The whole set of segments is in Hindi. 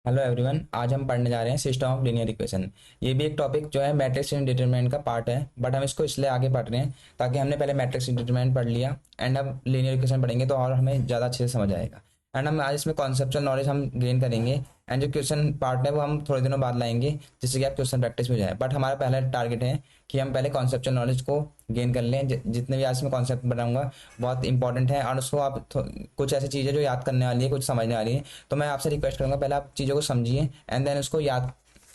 हेलो एवरीवन, आज हम पढ़ने जा रहे हैं सिस्टम ऑफ लीनियर इक्वेशन। ये भी एक टॉपिक जो है मैट्रिक्स इंडिटरमिनेंट का पार्ट है, बट हम इसको इसलिए आगे पढ़ रहे हैं ताकि हमने पहले मैट्रिक्स इंडिटरमिनेंट पढ़ लिया एंड अब लीनियर इक्वेशन पढ़ेंगे तो और हमें ज़्यादा अच्छे से समझ आएगा। एंड हम आज इसमें कॉन्सेप्चुअल नॉलेज हम गेन करेंगे एंड जो क्वेश्चन पार्ट है वो हम थोड़े दिनों बाद लाएंगे जिससे कि आप क्वेश्चन प्रैक्टिस में जाए। बट हमारा पहला टारगेट है कि हम पहले कॉन्सेप्चुअल नॉलेज को गेन कर लें। जितने भी आज मैं कॉन्सेप्ट बनाऊंगा बहुत इंपॉर्टेंट है और उसको आप कुछ ऐसी चीज़ें जो याद करने वाली है, कुछ समझने वाली है। तो मैं आपसे रिक्वेस्ट करूंगा पहले आप चीज़ों को समझिए एंड देन उसको याद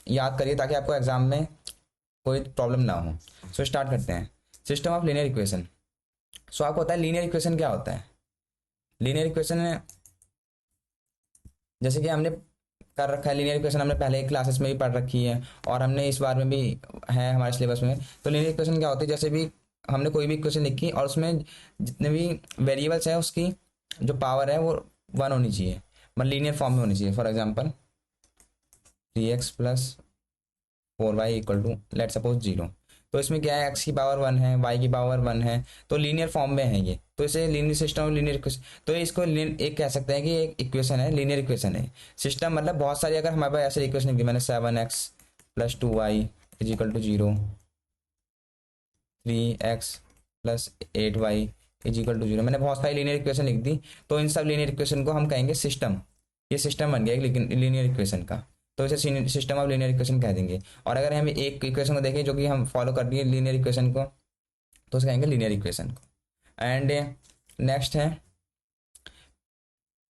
याद करिए ताकि आपको एग्जाम में कोई प्रॉब्लम ना हो। सो स्टार्ट करते हैं। System of linear equation. So आपको पता है लीनियर इक्वेशन क्या होता है? लीनियर इक्वेशन जैसे कि हमने कर रखा है, लीनियर इक्वेशन हमने पहले क्लासेस में भी पढ़ रखी है और हमने इस बार में भी है हमारे सिलेबस में। तो लीनियर इक्वेशन क्या होती है? जैसे भी हमने कोई भी इक्वेशन लिखी और उसमें जितने भी वेरिएबल्स हैं उसकी जो पावर है वो वन होनी चाहिए, मतलब लीनियर फॉर्म में होनी चाहिए। For example 3x+4y equal to let suppose 0। तो इसमें क्या है, x की पावर 1 है, y की पावर 1 है, तो लीनियर फॉर्म में है ये। तो इसे लीनियर सिस्टम लीनियर इक्वेशन, तो इसको एक कह सकते हैं कि एक इक्वेशन है, लीनियर इक्वेशन है। सिस्टम मतलब बहुत सारी, अगर हमारे पास ऐसे इक्वेशन लिख दी मैंने 7x+2y is equal to 0, 3x+8y is equal to 0, मैंने बहुत सारी लीनियर इक्वेशन लिख दी। तो इन सब लीनियर इक्वेशन को हम कहेंगे सिस्टम। ये सिस्टम बन गया एक लीनियर इक्वेशन का। तो इसे सिस्टम ऑफ लीनियर इक्वेशन कह देंगे। और अगर हम एक इक्वेशन को देखें जो कि हम फॉलो कर रही है लीनियर इक्वेशन को, तो उसे कहेंगे लीनियर इक्वेशन को। एंड नेक्स्ट है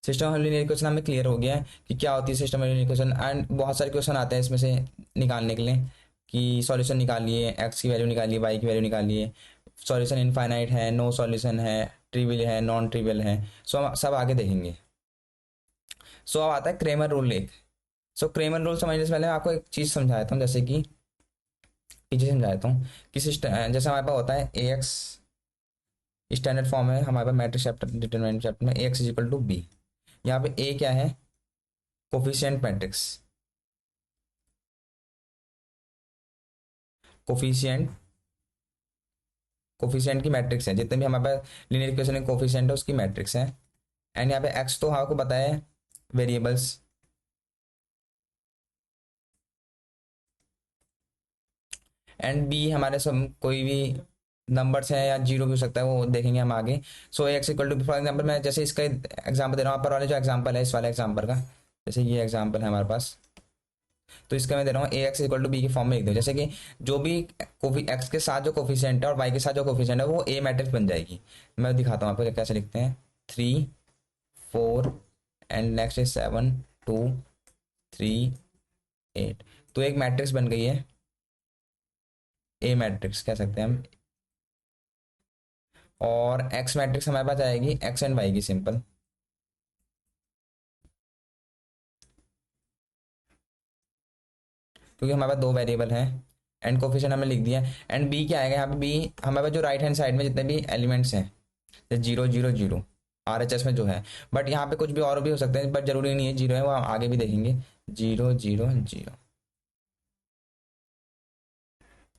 सिस्टम ऑफ लीनियर इक्वेशन। हमें क्लियर हो गया है कि क्या होती है system of linear equation. And बहुत सारे क्वेश्चन आते हैं इसमें से निकालने के लिए कि सॉल्यूशन निकालिए, एक्स की वैल्यू निकालिए, वाई की वैल्यू निकालिए, सॉल्यूशन इनफाइनाइट है, नो सॉल्यूशन है, ट्रिवियल है, नॉन ट्रिवियल है। सो हम सब आगे देखेंगे। सो अब आता है क्रेमर रूल एक। सो क्रेमर रूल समझने से पहले मैं आपको एक चीज़ समझाता हूँ, जैसे कि पीछे समझाता हूँ कि सिस्टम जैसे हमारे पास होता है ए एक्स, स्टैंडर्ड फॉर्म है हमारे पास मैट्रिक्स चैप्टर डिटरमिनेंट चैप्टर में, A X is equal to B. यहाँ पे ए क्या है? Coefficient matrix. कोफिशिएंट कोफिशिएंट की मैट्रिक्स है, जितने भी हमारे पास लीनियर इक्वेशन में कोफिशिएंट है उसकी मैट्रिक्स है। एंड यहाँ पे एक्स तो आपको पता है वेरिएबल्स, एंड बी हमारे सब कोई भी नंबर्स हैं या जीरो भी हो सकता है, वो देखेंगे हम आगे। So X equal to, for example मैं जैसे इसका एग्जाम्पल दे रहा हूँ, ऊपर वाले जो एग्जाम्पल है इस वाले एग्जाम्पल का, जैसे ये एग्जाम्पल है हमारे पास, तो इसका मैं दे रहा हूँ ए एक्स इक्वल टू बी के फॉर्म में लिख दो। जैसे कि जो भी एक्स के साथ जो कोफिशिएंट है और वाई के साथ जो कोफिशिएंट है वो ए मैट्रिक्स बन जाएगी। मैं दिखाता हूँ आपको कैसे लिखते हैं। 3 4 एंड नेक्स्ट इज 7 2 3 8। तो एक मैट्रिक्स बन गई है, ए मैट्रिक्स कह सकते हैं हम। और एक्स मैट्रिक्स हमारे पास आएगी एक्स एंड वाई की, सिंपल। क्योंकि हमारे पास दो वेरिएबल हैं एंड कोफिशिएंट हमने लिख दिया। एंड बी क्या आएगा यहाँ पे? बी हमारे पास जो राइट हैंड साइड में जितने भी एलिमेंट्स हैं, जैसे 0 0 0 RHS में जो है, बट यहाँ पे कुछ भी और भी हो सकते हैं, बट जरूरी नहीं है जीरो है, वो हम आगे भी देखेंगे। 0 0 0।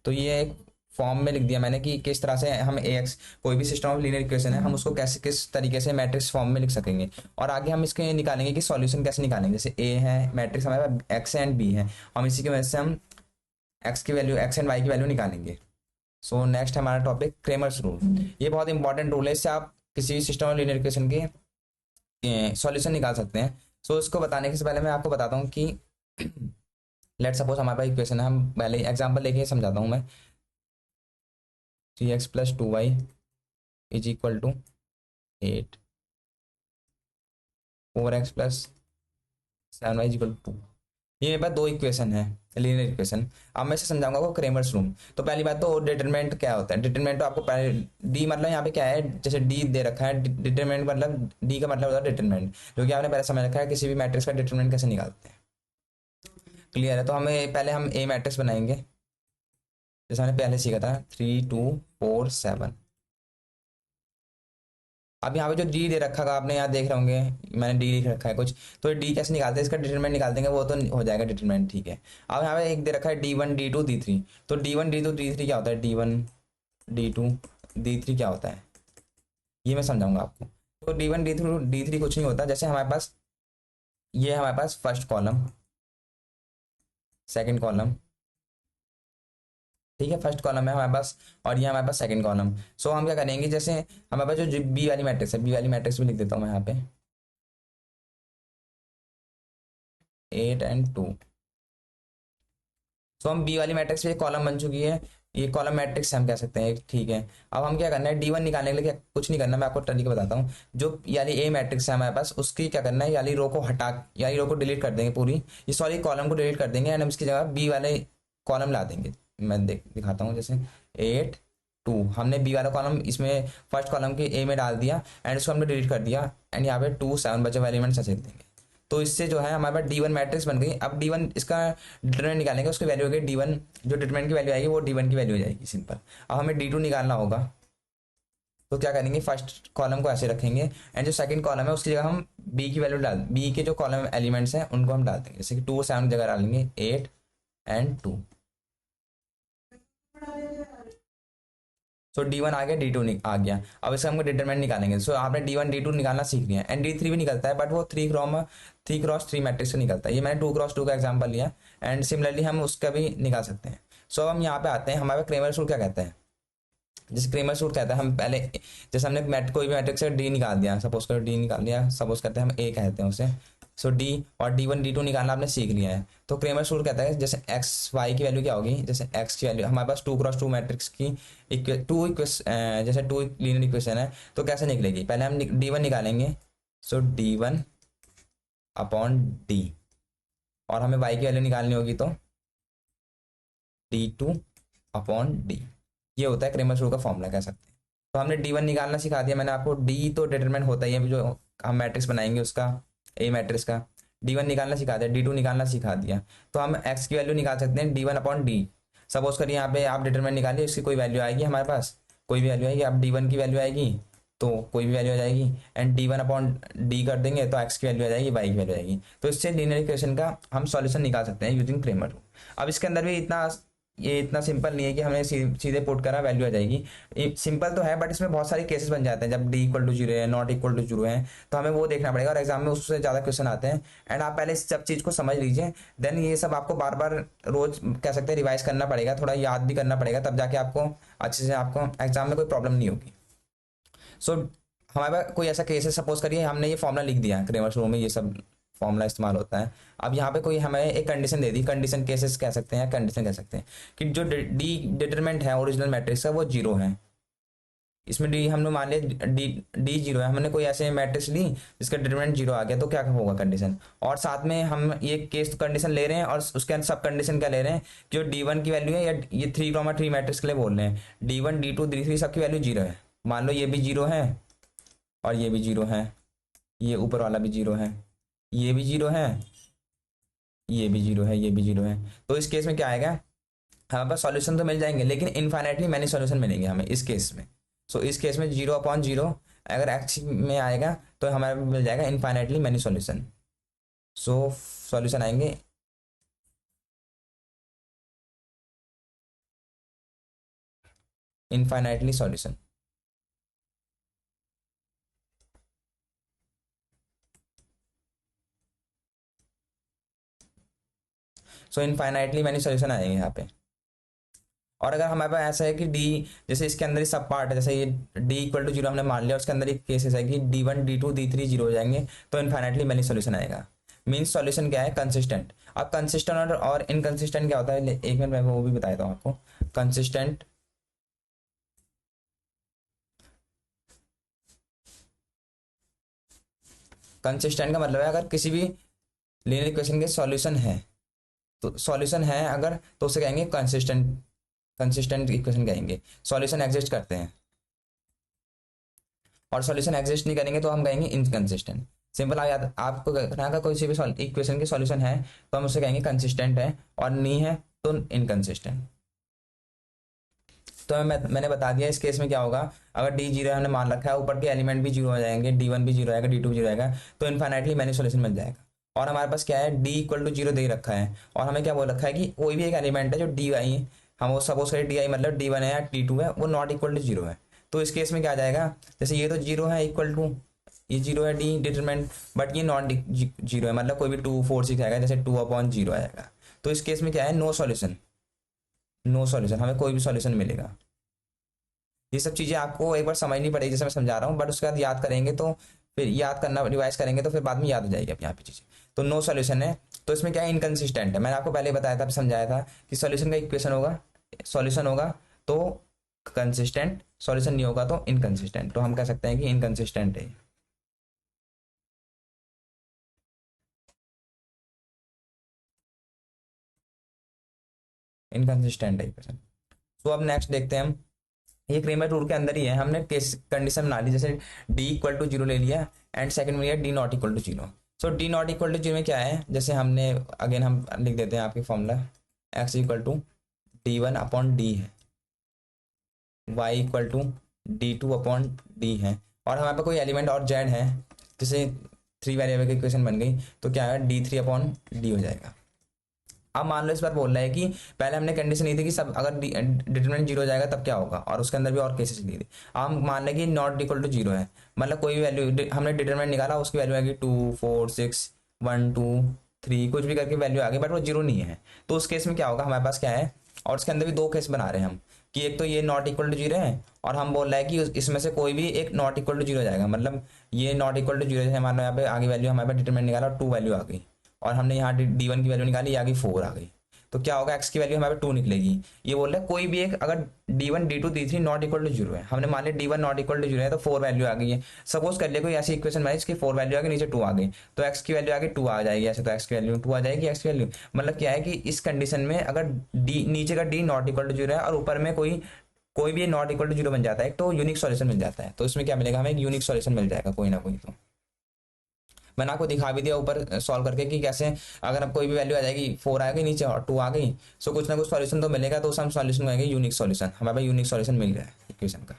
तो ये एक फॉर्म में लिख दिया मैंने कि किस तरह से हम ए एक्स, कोई भी सिस्टम ऑफ लीनियर इक्वेशन है, हम उसको कैसे किस तरीके से मैट्रिक्स फॉर्म में लिख सकेंगे। और आगे हम इसके निकालेंगे कि सॉल्यूशन कैसे निकालेंगे। जैसे ए है मैट्रिक्स, हमारे एक्स एंड बी है, हम इसी की वजह से हम एक्स की वैल्यू, एक्स एंड वाई की वैल्यू निकालेंगे। सो नेक्स्ट हमारा टॉपिक क्रेमर्स रूल। ये बहुत इंपॉर्टेंट रूल है, इससे आप किसी भी सिस्टम ऑफ लीनियर इक्वेशन के सॉल्यूशन निकाल सकते हैं। सो इसको बताने से पहले मैं आपको बताता हूँ कि लेट सपोज हमारे पास इक्वेशन है, हम पहले एग्जांपल लेके समझाता हूँ मैं। 3x+2y is equal to 8, 4x+7y is equal to 2। ये मेरे पास दो इक्वेशन है, लीनियर इक्वेशन। अब मैं इसे समझाऊंगा वो क्रेमर्स रूल। तो पहली बात तो डिटरमिनेंट क्या होता है। डिटरमिनेंट तो आपको पहले डी, मतलब यहाँ पे क्या है, जैसे डी दे रखा है, डिटरमिनेंट मतलब डी का मतलब होता है डिटरमिनेंट, जो कि आपने पहले समझ रखा है किसी भी मैट्रिक्स का डिटरमिनेंट कैसे निकालते हैं। क्लियर है? तो हमें पहले हम ए मैट्रिक्स बनाएंगे जैसे हमने पहले सीखा था, 3 2 4 7। अब यहाँ पे जो डी दे रखा था आपने, यहाँ देख रहे होंगे मैंने डी लिख रखा है कुछ, तो डी कैसे निकालते हैं, इसका डिटरमिनेंट निकाल देंगे, वो तो हो जाएगा डिटरमिनेंट, ठीक है। अब यहाँ पे एक दे रखा है D1 D2 D3। तो D1 D2 D3 क्या होता है, D1 D2 D3 क्या होता है, ये मैं समझाऊंगा आपको। तो D1 D2 D3 कुछ नहीं होता। जैसे हमारे पास ये हमारे पास फर्स्ट कॉलम, सेकंड कॉलम, ठीक है, फर्स्ट कॉलम है हमारे पास और ये हमारे पास सेकंड कॉलम। सो हम क्या करेंगे, जैसे हमारे पास जो बी वाली मैट्रिक्स है, बी वाली मैट्रिक्स भी लिख देता हूँ मैं यहाँ पे, 8 और 2। सो हम बी वाली मैट्रिक्स पे कॉलम बन चुकी है, ये कॉलम मैट्रिक्स हम कह सकते हैं, ठीक है। अब हम क्या करना है, D1 निकालने के लिए क्या कुछ नहीं करना, मैं आपको तरीका बताता हूँ। जो यानी ए मैट्रिक्स है हमारे पास, उसकी क्या करना है, यानी रो को हटा, यानी रो को डिलीट कर देंगे पूरी, ये सॉरी कॉलम को डिलीट कर देंगे एंड हम इसकी जगह बी वाले कॉलम ला देंगे। मैं दिखाता हूँ, जैसे 8 2, हमने बी वाला कॉलम इसमें फर्स्ट कॉलम के ए में डाल दिया एंड इसको हमने डिलीट कर दिया एंड यहाँ पे 2 7 बचे हुए एलिमेंट्स ऐसे लिख देंगे। तो इससे जो है हमारे पास D1 मैट्रिक्स बन गई। अब D1 इसका डिटरमिनेंट निकालेंगे, उसकी वैल्यू होगी D1, जो डिटरमिनेंट की वैल्यू आएगी वो D1 की वैल्यू हो जाएगी, सिंपल। अब हमें D2 निकालना होगा, तो क्या करेंगे, फर्स्ट कॉलम को ऐसे रखेंगे एंड जो सेकंड कॉलम है उसकी जगह हम बी की वैल्यू डाल, बी के जो कॉलम एलिमेंट्स हैं उनको हम डाल देंगे, जैसे कि 2 7 की जगह डालेंगे 8 और 2। सो D1 आ गया, D2 आ गया। अब इसका हमको डिटरमिनेंट निकालेंगे। सो आपने D1 D2 निकालना सीख लिया एंड D3 भी निकलता है, बट वो 3x3 मैट्रिक्स से निकलता है। ये मैंने 2x2 का एग्जाम्पल लिया एंड सिमिलरली हम उसका भी निकाल सकते हैं। सो अब हम यहाँ पे आते हैं, हमारे क्रेमर रूल क्या कहता है, जैसे क्रेमर रूल कहता है, हम पहले जैसे हमने कोई भी मैट्रिक्स से डी निकाल दिया, सपोज करो डी निकाल लिया, सपोज करते हैं हम ए कहते हैं उसे। सो डी और D1 D2 निकालना आपने सीख लिया है। तो क्रेमर रूल कहता है जैसे एक्स वाई की वैल्यू क्या होगी, जैसे एक्स की वैल्यू हमारे पास 2x2 मैट्रिक्स की जैसे 2 लीनियर इक्वेशन है, तो कैसे निकलेगी, पहले हम D1 निकालेंगे। सो D1 अपॉन डी, और हमें वाई की वैल्यू निकालनी होगी तो D2 अपॉन डी। ये होता है क्रेमर रूल का फॉर्मूला कह सकते हैं। तो हमने D1 निकालना सिखा दिया मैंने आपको, डी तो डिटरमिनेंट होता ही है जो हम मैट्रिक्स बनाएंगे उसका, ए मैट्रिक्स का। D1 निकालना सिखा दिया, D2 निकालना सिखा दिया। तो हम एक्स की वैल्यू निकाल सकते हैं D1 अपॉन डी। सपोज करिए यहाँ पे आप डिटरमिनेंट निकालिए, इसकी कोई वैल्यू आएगी हमारे पास, कोई भी वैल्यू आएगी, अब D1 की वैल्यू आएगी तो कोई भी वैल्यू आ जाएगी एंड D1 अपॉन डी कर देंगे तो एक्स की वैल्यू आ जाएगी, वाई की वैल्यू आएगी। तो इससे लीनियर इक्वेशन का हम सॉल्यूशन निकाल सकते हैं यूजिंग क्रेमर रूल। अब इसके अंदर भी ये इतना सिंपल नहीं है कि हमने सीधे पुट करा वैल्यू आ जाएगी। सिंपल तो है बट इसमें बहुत सारे केसेस बन जाते हैं, जब D=0 है, नॉट इक्वल टू 0 है, तो हमें वो देखना पड़ेगा और एग्जाम में उससे ज़्यादा क्वेश्चन आते हैं। एंड आप पहले इस सब चीज़ को समझ लीजिए, देन ये सब आपको बार बार रोज कह सकते हैं रिवाइज करना पड़ेगा, थोड़ा याद भी करना पड़ेगा, तब जाके आपको अच्छे से आपको एग्जाम में कोई प्रॉब्लम नहीं होगी। सो हमारे पास कोई ऐसा केस है, सपोज करिए हमने ये फॉर्मूला लिख दिया, क्रेमर रूल में ये सब फॉर्मूला इस्तेमाल होता है। अब यहाँ पे कोई हमें एक कंडीशन दे दी, कंडीशन केसेस कह सकते हैं, कंडीशन कह सकते हैं कि जो डी डिटरमिनेंट है ओरिजिनल मैट्रिक्स का वो 0 है। इसमें डी हमने मान लिया डी 0 है, हमने कोई ऐसे मैट्रिक्स ली जिसका डिटरमिनेंट 0 आ गया, तो क्या होगा कंडीशन। और साथ में हम ये केस कंडीशन ले रहे हैं और उसके अंदर सब कंडीशन क्या ले रहे हैं, जो D1 की वैल्यू है, या ये 3,3 मैट्रिक्स के लिए बोल रहे हैं, D1 D2 D3 सबकी वैल्यू 0 है। मान लो ये भी 0 है और ये भी 0 है, ये ऊपर वाला भी 0 है, ये भी 0 है, ये भी 0 है, ये भी 0 है। तो इस केस में क्या आएगा, हमारे पास सॉल्यूशन तो मिल जाएंगे लेकिन इनफाइनाइटली मैनी सॉल्यूशन मिलेंगे हमें इस केस में। सो इस केस में 0/0 अगर एक्स में आएगा तो हमारे मिल जाएगा infinitely many solution. So solution आएंगे इनफाइनाइटली सॉल्यूशन। सो इनफाइनाइटली मैनी सॉल्यूशन आएंगे यहाँ पे। और अगर हमारे पास ऐसा है कि डी, जैसे इसके अंदर ही सब पार्ट है, जैसे ये D=0 हमने मान लिया, उसके अंदर एक केसेस है कि D1 D2 D3 0 हो जाएंगे, तो इनफाइनाइटली मैनी सॉल्यूशन आएगा। मीन्स सॉल्यूशन क्या है, कंसिस्टेंट। अब कंसिस्टेंट और इनकंसिस्टेंट क्या होता है, एक मिनट मैं वो भी बताता हूँ आपको। कंसिस्टेंट कंसिस्टेंट का मतलब है अगर किसी भी लीनियर इक्वेशन के सॉल्यूशन है, तो सॉल्यूशन है अगर, तो उसे कहेंगे कंसिस्टेंट, कंसिस्टेंट इक्वेशन कहेंगे। सॉल्यूशन एग्जिस्ट करते हैं और सॉल्यूशन एग्जिस्ट नहीं करेंगे तो हम कहेंगे इनकंसिस्टेंट। सिंपल आ जाता, आपको कहना का कोई सी भी इक्वेशन के सॉल्यूशन है तो हम उसे कहेंगे कंसिस्टेंट है, और नहीं है तो इनकंसिस्टेंट। तो मैंने बता दिया इस केस में क्या होगा, अगर D0 हमने मान रखा है, ऊपर के एलिमेंट भी 0 हो जाएंगे, D1 भी 0 आएगा, D2 भी 0 आएगा, तो इनफाइनाइटली मैनी सॉल्यूशन मिल जाएगा। और हमारे पास क्या है, D=0 दे रखा है और हमें क्या बोल रखा है कि कोई भी एक एलिमेंट है जो DI, हम वो सपोज करें DI मतलब D1 है या D2 है, वो नॉट इक्वल टू 0 है। तो इस केस में क्या आ जाएगा, जैसे ये तो 0 है इक्वल टू, ये 0 है D डिटरमिनेंट, बट ये नॉट 0 है, मतलब कोई भी 2 4 6 आएगा, जैसे 2/0 आएगा। तो इस केस में क्या है, नो सॉल्यूशन, नो सॉल्यूशन, हमें कोई भी सॉल्यूशन मिलेगा। ये सब चीज़ें आपको एक बार समझनी पड़ेगी जैसे मैं समझा रहा हूँ, बट उसके बाद याद करेंगे तो फिर याद करना, रिवाइज करेंगे तो फिर बाद में याद हो जाएगी अब यहाँ पे चीज़ें। तो नो सॉल्यूशन है, तो इसमें क्या है, इनकन्सिस्टेंट है। मैंने आपको पहले बताया था, समझाया था कि सॉल्यूशन का इक्वेशन होगा, सॉल्यूशन होगा तो कंसिस्टेंट, सॉल्यूशन नहीं होगा तो इनकन्सिस्टेंट। तो हम कह सकते हैं कि इनकन्सिस्टेंट है। इनकन्सिस्टेंट है इक्वेशन। तो अब नेक्स्ट देखते हैं हम, ये क्रेमर रूल के अंदर ही है, हमने केस कंडीशन बना ली, जैसे डी इक्वल टू जीरो ले लिया एंड सेकंड में लिया D not equal to zero. So D not equal to zero में क्या है, जैसे हमने अगेन हम लिख देते हैं आपकी formula, X equal to D one upon D है, Y equal to D two upon D है, और हमारे पास कोई एलिमेंट और जेड है, जैसे थ्री वेरिएबल की इक्वेशन बन गई, तो क्या है डी थ्री अपॉन डी हो जाएगा। अब मान लो इस बार बोल रहा है कि पहले हमने कंडीशन ली थी कि सब अगर डिटरमिनेंट जीरो हो जाएगा तब क्या होगा, और उसके अंदर भी और केसेस ली थी। अब हम मान लें कि नॉट इक्वल टू जीरो है, मतलब कोई भी वैल्यू हमने डिटरमिनेंट निकाला, उसकी वैल्यू आएगी 2 4 6 1 2 3, कुछ भी करके वैल्यू आ गई, बट वो जीरो नहीं है। तो उस केस में क्या होगा, हमारे पास क्या है, और उसके अंदर भी दो केस बना रहे हैं हम, कि एक तो ये नॉट इक्वल टू जीरो है, और हम बोल रहे हैं कि इसमें से कोई भी एक नॉट इक्वल टू जीरो हो जाएगा, मतलब ये नॉट इक्वल टू जीरो है, हमारे यहाँ पे आगे वैल्यू, हमारे पास डिटरमिनेंट निकाला 2 वैल्यू आ गई, और हमने यहाँ डी वन की वैल्यू निकाली, आ गई 4 आ गई। तो क्या होगा, एक्स की वैल्यू हमारे 2 निकलेगी। ये बोल रहा है कोई भी एक अगर D one D two D three not equal to zero है, हमने मान लिया D one not equal to zero है, तो 4 वैल्यू आ गई है। सपोज कर लिया कोई ऐसी इक्वेशन बनाई इसकी 4 वैल्यू आ गई, नीचे 2 आ गई, तो एक्स की वैल्यू आगे 2 आ जाएगी, ऐसे तो एक्स की वैल्यू 2 आ जाएगी, एक्स की वैल्यू मतलब क्या है कि इस कंडीशन में अगर डी नीचे का D not equal to zero है और ऊपर में कोई कोई भी नॉट इक्वल टू जीरो बन जाता है, तो यूनिक सॉल्यूशन मिल जाता है। तो इसमें क्या मिलेगा, हमें एक यूनिक सॉल्यूशन मिल जाएगा कोई ना कोई। तो मैंने आपको दिखा भी दिया ऊपर सॉल्व करके कि कैसे, अगर अब कोई भी वैल्यू आ जाएगी 4 आ गई नीचे और 2 आ गई, सो कुछ ना कुछ सॉल्यूशन तो मिलेगा, तो उस हम सॉल्यूशन कहेंगे यूनिक सॉल्यूशन, हमारे पास यूनिक सॉल्यूशन मिल गया है इक्वेशन का।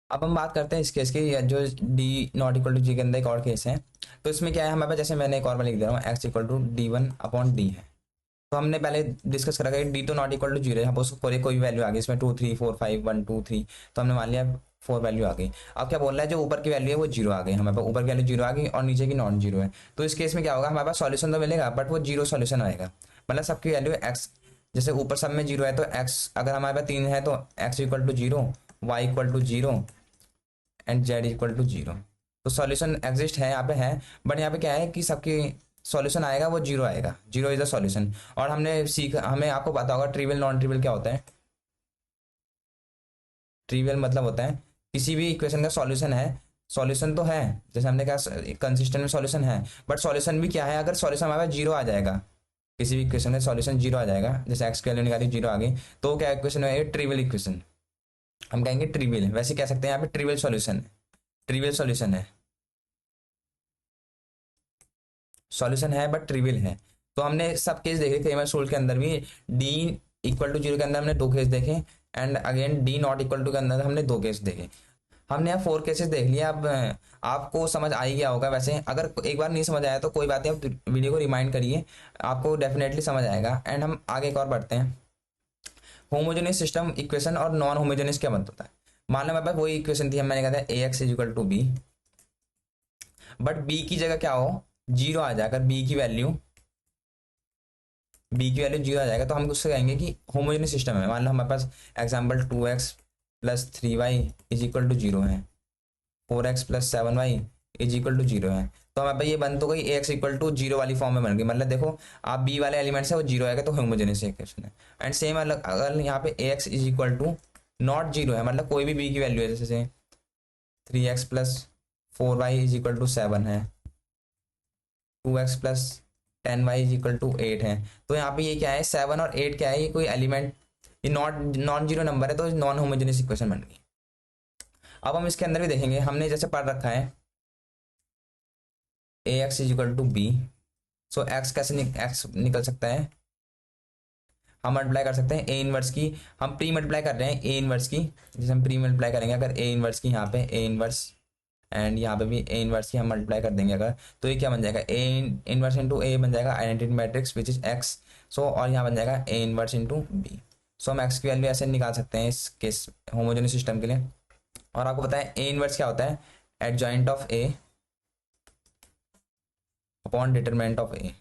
अब हम बात करते हैं इस केस की, जो डी नॉट इक्वल टू जी के अंदर एक और केस है। तो इसमें क्या है, हमारे पास जैसे मैंने एक और बार लिख दे रहा हूँ, x equal to D one upon D है। तो हमने पहले डिस्कस करा कि डी तो नॉट इक्वल टू जीरो है, सपोज कोई भी वैल्यू आ गई इसमें 2 3 4 5 1 2 3, तो हमने मान लिया 4 वैल्यू आ गई। अब क्या बोल रहा है, जो ऊपर की वैल्यू है वो जीरो आ गई, हमारे पास ऊपर की वैल्यू जीरो आ गई और नीचे की नॉन जीरो है। तो इस केस में क्या होगा, हमारे पास सॉल्यूशन तो मिलेगा बट वो जीरो सॉल्यूशन आएगा, मतलब सबकी वैल्यू एक्स, जैसे ऊपर सब में जीरो है तो एक्स, अगर हमारे पास 3 है तो x equal to zero, y equal to zero and z equal to zero. तो सॉल्यूशन एग्जिस्ट है यहाँ पे है, बट यहाँ पे क्या है कि सबकी सॉल्यूशन आएगा वो जीरो आएगा, जीरो इज द सॉल्यूशन। और हमने सीखा, हमें आपको पता होगा ट्रिवियल नॉन ट्रिवियल क्या होता है। ट्रिवियल मतलब होता है किसी भी इक्वेशन का सॉल्यूशन है, सॉल्यूशन तो है, जैसे हमने कहा कंसिस्टेंट में सॉल्यूशन है, बट सॉल्यूशन भी क्या है, अगर सॉल्यूशन हमारे पास जीरो आ जाएगा, किसी भी इक्वेशन का सॉल्यूशन जीरो आ जाएगा, जैसे एक्स की वैल्यू निकाली जीरो आ गई, तो क्या इक्वेशन है, ट्रिवियल इक्वेशन, हम कहेंगे ट्रिवियल। वैसे कह सकते हैं यहाँ पे ट्रिवियल सॉल्यूशन है, ट्रिवियल सॉल्यूशन है, सॉल्यूशन है बट ट्रिवियल है। तो हमने सब केस देखे थे क्रेमर रूल के अंदर भी, डी इक्वल टू जीरो के अंदर हमने दो केस देखे, and again D not equal to के अंदर हमने दो केस देखे। हमने यहाँ 4 केसेस देख लिया। अब आपको समझ आ ही गया होगा, वैसे अगर एक बार नहीं समझ आया तो कोई बात नहीं, आप वीडियो को रिमाइंड करिए, आपको डेफिनेटली समझ आएगा। एंड हम आगे एक और बढ़ते हैं, होमोजेनियस सिस्टम इक्वेशन और नॉन होमोजेनियस क्या बनता है। मान लो मेरे पास वही इक्वेशन थी, मैंने कहा था A X is equal to B, but B की जगह क्या हो, जीरो आ जाएगा, बी की वैल्यू जीरो आ जाएगा, तो हम उससे कहेंगे कि होमोजेनियस सिस्टम है। मान लो हमारे पास example 2x plus 3y is equal to zero है, 4x plus 7y is equal to zero है, तो हमारे पास ये बन तो गई A X equal to zero वाली फॉर्म में बन गई, मतलब देखो आप बी वाले एलिमेंट्स है वो जीरो आएगा, तो होमोजेनियस इक्वेशन है। एंड सेम अगर यहाँ पे A X is equal to not zero है, मतलब कोई भी बी की वैल्यू है, जैसे 3x plus 4y is equal to 7 है, 2x plus 10y is equal to 8 है, तो यहाँ पे ये क्या है, 7 और 8 क्या है, ये कोई एलिमेंट, ये नॉन जीरो नंबर है, तो नॉन होमोजेनियस इक्वेशन बन गई। अब हम इसके अंदर भी देखेंगे, हमने जैसे पढ़ रखा है A X is equal to B, so X कैसे एक्स निकल सकता है, हम मल्टीप्लाई कर सकते हैं ए इनवर्स की, हम प्री मल्टीप्लाई कर रहे हैं ए इनवर्स की, जैसे हम प्री मल्टीप्लाई करेंगे अगर ए इनवर्स की, यहाँ पे ए इनवर्स एंड यहाँ पे भी ए इनवर्स की हम मल्टीप्लाई कर देंगे अगर, तो ये क्या बन जाएगा, ए इनवर्स इंटू ए बन जाएगा identity matrix which is X, so और यहाँ बन जाएगा A inverse into B. So हम एक्स की वैल्यू ऐसे निकाल सकते हैं इस केस होमोजेनियस सिस्टम के लिए। और आपको पता है ए इनवर्स क्या होता है, adjoint of A upon determinant of A,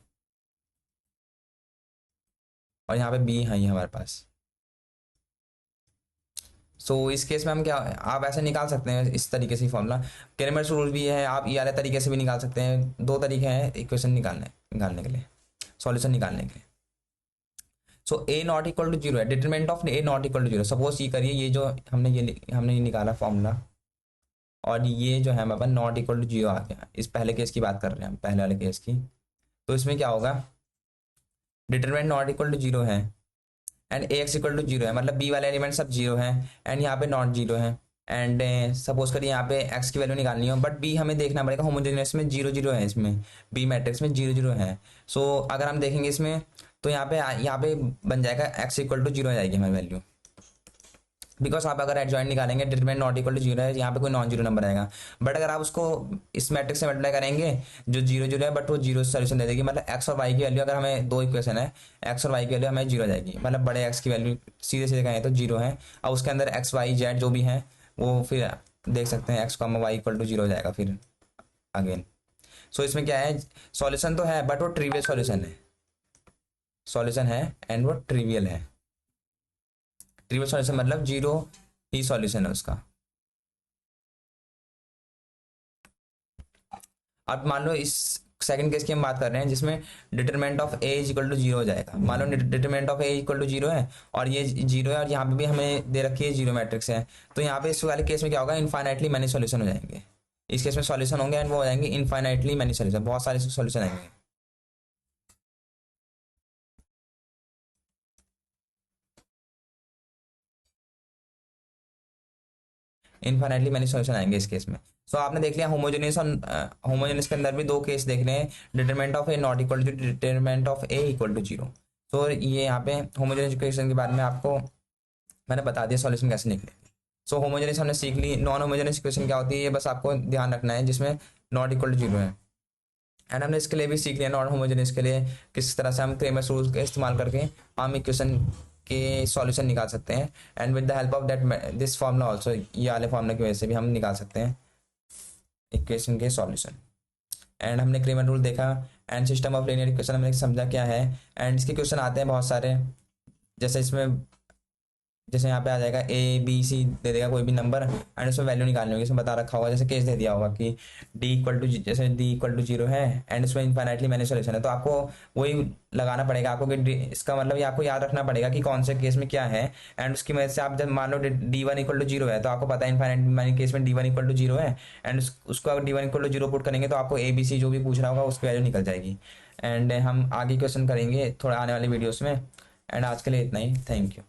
और यहाँ पे बी है ही हमारे पास। सो इस केस में हम क्या, आप ऐसे निकाल सकते हैं इस तरीके से फॉर्मूला। क्रेमर्स रूल भी है, आप ये वाले तरीके से भी निकाल सकते हैं। दो तरीके हैं इक्वेशन निकालने के लिए, सॉल्यूशन निकालने के लिए। So A not equal to zero है, determinant of A not equal to zero. Suppose ये करिए, ये जो हमने ये निकाला फॉर्मूला, और ये जो है हमारे पास नॉट इक्वल टू जीरो आ गया। इस पहले केस की बात कर रहे हैं हम, पहले वाले केस की। तो इसमें क्या होगा, determinant not equal to zero है and A X equal to zero है, मतलब बी वाले एलिमेंट सब जीरो है एंड यहाँ पे नॉट जीरो है। एंड सपोज करिए यहाँ पे एक्स की वैल्यू निकालनी हो, बट बी हमें देखना पड़ेगा होमोजेनियस में जीरो जीरो है, इसमें बी मैट्रिक्स में जीरो जीरो है। सो अगर हम देखेंगे इसमें, तो यहाँ पे बन जाएगा एक्स इक्वल टू जीरो आ जाएगी हमारी वैल्यू, बिकॉज आप अगर एडजॉइंट निकालेंगे determinant not equal to zero है, यहाँ पे कोई नॉन जीरो नंबर आएगा। बट अगर आप उसको इस मैट्रिक्स से मल्टीप्लाई करेंगे, जो जीरो जीरो है बट वो जीरो सोल्यूशन दे देगी, मतलब एक्स और वाई की वैल्यू, अगर हमें दो इक्वेशन है, एक्स और वाई की वैल्यू हमें जीरो आ जाएगी, मतलब बड़े एक्स की वैल्यू सीधे सीधे कहें तो जीरो है, और उसके अंदर एक्स वाई जेड जो भी है वो फिर देख सकते हैं, एक्स का वाई इक्वल टू जीरो हो जाएगा फिर अगेन। सो इसमें क्या है, सॉल्यूशन तो है बट वो ट्रिवियल सॉल्यूशन है एंड वो ट्रिवियल है। ट्रिवियल सॉल्यूशन मतलब जीरो ही सॉल्यूशन है उसका। अब मान लो इस सेकंड केस की हम बात कर रहे हैं, जिसमें determinant of A is equal to zero हो जाएगा। मान लो determinant of A equal to zero है, और ये जीरो है, और यहाँ पे भी हमें दे रखी है जीरो मैट्रिक्स है। तो यहाँ पे इस वाले केस में क्या होगा, इनफाइनाइटली मैनी सॉल्यूशन हो जाएंगे। इस केस में सॉल्यूशन होंगे एंड वो हो जाएंगे इनफाइनाइटली मैनी सॉल्यूशन, बहुत सारे सॉल्यूशन आएंगे। इनफाइनाइटली मैनी सॉल्यूशन आएंगे इस केस में। सो आपने देख लिया होमोजेनियस, और होमोजेनियस के अंदर भी दो केस देख रहे हैं, determinant of A not equal to determinant of A equal to zero. तो ये यहाँ पे होमोजेनियस इक्वेशन के बारे में आपको मैंने बता दिया सॉल्यूशन कैसे निकले। सो होमोजेनियस हमने सीख ली। नॉन होमोजेनियस इक्वेशन क्या होती है, ये बस आपको ध्यान रखना है, जिसमें नॉट इक्वल टू जीरो है। एंड हमने इसके लिए भी सीख लिया नॉन होमोजेनियस के लिए किस तरह से हम क्रेमर्स रूल का इस्तेमाल करके हम इक्वेशन के सॉल्यूशन निकाल सकते हैं, and with the help of that this formula also, ये वाले फॉर्मूला की वजह से भी हम निकाल सकते हैं इक्वेशन के सॉल्यूशन। एंड हमने क्रेमर रूल देखा, and system of linear equation हमने समझा क्या है। एंड इसके क्वेश्चन आते हैं बहुत सारे, जैसे इसमें, जैसे यहाँ पे आ जाएगा ए बी सी दे देगा कोई भी नंबर, एंड उसमें वैल्यू निकालनी होगी। इसमें बता रखा होगा, जैसे केस दे दिया होगा कि डी इक्वल टू, जैसे डी इक्वल टू जीरो है एंड उसमें इनफाइनाइटली मैनी सॉल्यूशन है, तो आपको वही लगाना पड़ेगा आपको कि इसका मतलब ये आपको याद रखना पड़ेगा कि कौन से केस में क्या है। एंड उसकी वजह से आप जब मान लो D one equal to zero है, तो आपको पता है इनफाइनाइट मैनी केस में D one equal to zero है, एंड उसको अगर D one equal to zero put करेंगे तो आपको ए बी सी जो भी पूछ रहा होगा उसकी वैल्यू निकल जाएगी। एंड हम आगे क्वेश्चन करेंगे थोड़ा आने वाली वीडियोस में। एंड आज के लिए इतना ही, थैंक यू।